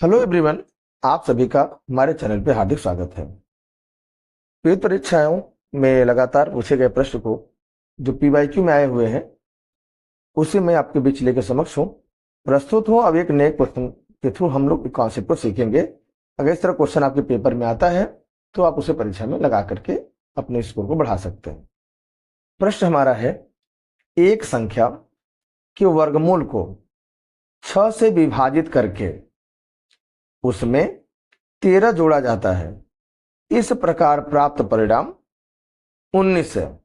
Hello everyone, आप सभी का हमारे चैनल पे हार्दिक स्वागत है। विविध परीक्षाओं में लगातार पूछे गए प्रश्न को जो पीवाईक्यू में आए हुए हैं उसे मैं आपके बीच लेकर समक्ष हूँ, प्रस्तुत हूँ। अब एक नए क्वेश्चन के थ्रू हम लोग कॉन्सेप्ट को सीखेंगे। अगर इस तरह क्वेश्चन आपके पेपर में आता है तो आप उसे परीक्षा में लगा करके अपने स्कोर को बढ़ा सकते हैं। प्रश्न हमारा है, एक संख्या के वर्गमूल को 6 से विभाजित करके उसमें 13 जोड़ा जाता है, इस प्रकार प्राप्त परिणाम 19 है।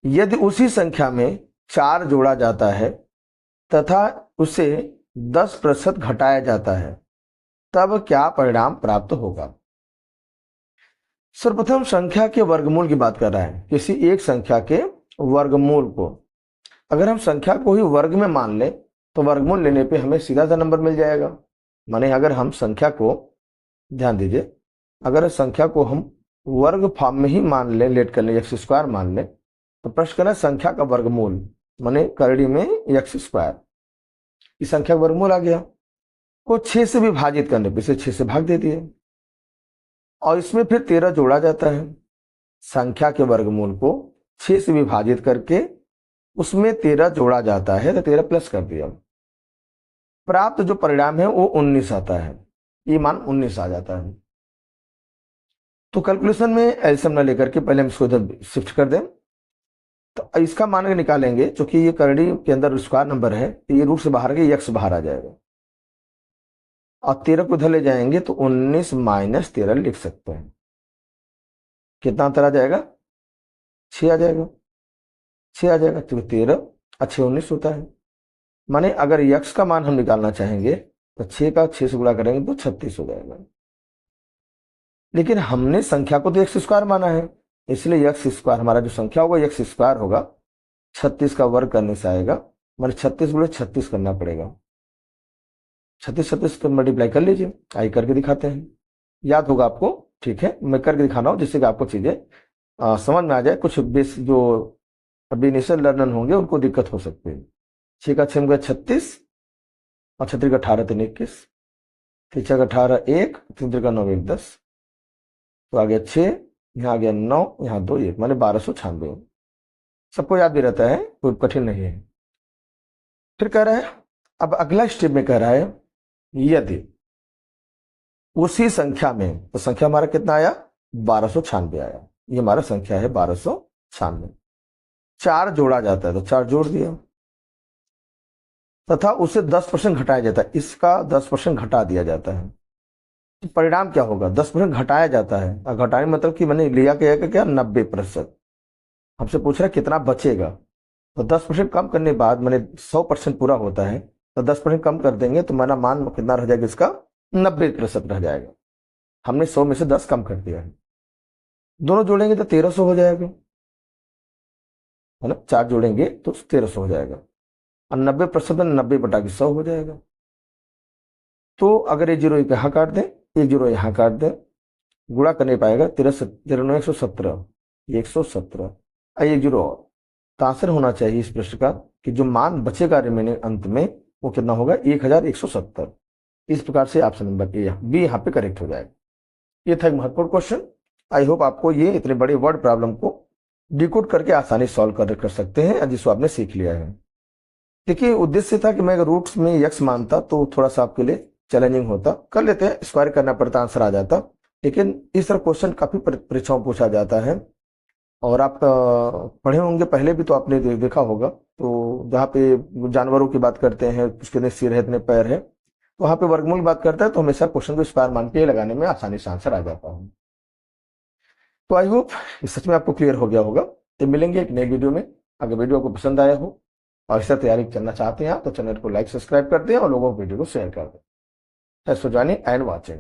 यदि उसी संख्या में 4 जोड़ा जाता है तथा उसे 10% घटाया जाता है तब क्या परिणाम प्राप्त होगा। सर्वप्रथम संख्या के वर्गमूल की बात कर रहा है। किसी एक संख्या के वर्गमूल को अगर हम संख्या को ही वर्ग में मान लें तो वर्गमूल लेने पे हमें सीधा सा नंबर मिल जाएगा। माने अगर हम संख्या को, ध्यान दीजिए, अगर संख्या को हम वर्ग फॉर्म में ही मान लें, लेट कर लें, एक्स स्क्वायर मान लें, तो प्रश्न करना संख्या का वर्गमूल माने करड़ी में एक्स स्क्वायर, इस संख्या का वर्गमूल आ गया को 6 से विभाजित करने पे इसे 6 से भाग दे दिए और इसमें फिर 13 जोड़ा जाता है। संख्या के वर्गमूल को 6 से विभाजित करके उसमें 13 जोड़ा जाता है तो 13 प्लस कर दिया, प्राप्त जो परिणाम है वो 19 आता है। ये मान 19 आ जाता है। तो कैलकुलेशन में एलसीएम न लेकर के पहले हम इसको इधर शिफ्ट कर दें तो इसका मान निकालेंगे। चूंकि ये करड़ी के अंदर स्क्वायर नंबर है तो ये रूट से बाहर के एक्स बाहर आ जाएगा और 13 को इधर ले जाएंगे तो 19 माइनस 13 लिख सकते हैं। कितना अंतर आ जाएगा? 6 आ जाएगा। 6 आ जाएगा तो 13 अच्छे 19 होता है। माने अगर यक्स का मान हम निकालना चाहेंगे तो 6 का 6 से गुणा करेंगे तो 36 हो जाएगा। लेकिन हमने संख्या को तो एक्स स्क्वायर माना है, इसलिए एक्स स्क्वायर हमारा जो संख्या होगा एक्स स्क्वायर होगा, 36 का वर्ग करने से आएगा। माने 36 गुणे 36 करना पड़ेगा। 36 को मल्टीप्लाई कर लीजिए, आई करके दिखाते हैं, याद होगा आपको। ठीक है, मैं करके दिखाना हूं जिससे कि आपको चीजें समझ में आ जाए। कुछ बेस जो अभी इनिशियल लर्नर होंगे उनको दिक्कत हो सकती है। 6 का 6 में 36 और 36 का 18 3 21, 3 का 18 1, 3 का 9 1 10, तो आ गया 6, यहाँ आ गया 9, यहाँ 2 1, माने 1296। सबको याद भी रहता है, कोई कठिन नहीं है। फिर कह रहा है, अब अगला स्टेप में कह रहा है यदि उसी संख्या में, तो संख्या हमारा कितना आया? 1296 आया। ये हमारा संख्या है 1296। 4 जोड़ा जाता है तो 4 जोड़ दिया तथा उसे 10% घटाया जाता है, इसका 10% घटा दिया जाता है। तो परिणाम क्या होगा? 10% घटाया जाता है और घटाने मतलब कि मैंने लिया क्या 90%। हमसे पूछ रहा है कितना बचेगा, तो 10% कम करने के बाद मैंने 100% पूरा होता है तो 10% कम कर देंगे तो मेरा मान कितना रह जाएगा? इसका 90% रह जाएगा। हमने 100 में से 10 कम कर दिया है। दोनों जोड़ेंगे तो 1300 हो जाएगा, है ना। 4 जोड़ेंगे तो 1300 हो जाएगा और 90% 90/100 हो जाएगा। तो अगर ये जीरो यहाँ काट दें, एक जीरो यहाँ काट दें, गुणा करने पाएगा 13 13 117, 117 एक जीरो और। तो आंसर होना चाहिए इस प्रश्न का कि जो मान बचेगा रिमेनिंग अंत में वो कितना होगा? 1170। इस प्रकार से ऑप्शन नंबर ए बी यहाँ पे करेक्ट हो जाएगा। ये था एक महत्वपूर्ण क्वेश्चन। आई होप आपको ये इतने बड़े वर्ड प्रॉब्लम को डिकोड करके आसानी सॉल्व कर सकते हैं जिसको आपने सीख लिया है। देखिए, उद्देश्य था कि मैं अगर रूट्स में यक्स मानता तो थोड़ा सा आपके लिए चैलेंजिंग होता। कर लेते हैं, स्क्वायर करना पड़ता, आंसर आ जाता। लेकिन इस तरह क्वेश्चन काफी परीक्षाओं पूछा जाता है और आप पढ़े होंगे पहले भी तो आपने देखा होगा। तो जहाँ पे जानवरों की बात करते हैं, उसके इतने सिर है इतने पैर है, तो वहां पे वर्गमूल बात करता है तो हमेशा क्वेश्चन को स्क्वायर मान के लगाने में आसानी से आंसर आ जाता है। तो आई होप सच में आपको क्लियर हो गया होगा। तो मिलेंगे एक नए वीडियो में। अगर वीडियो को पसंद आया हो और इस तरह तैयारी करना चाहते हैं तो चैनल को लाइक सब्सक्राइब कर दें और लोगों को वीडियो को शेयर कर दें। Thanks for joining and watching.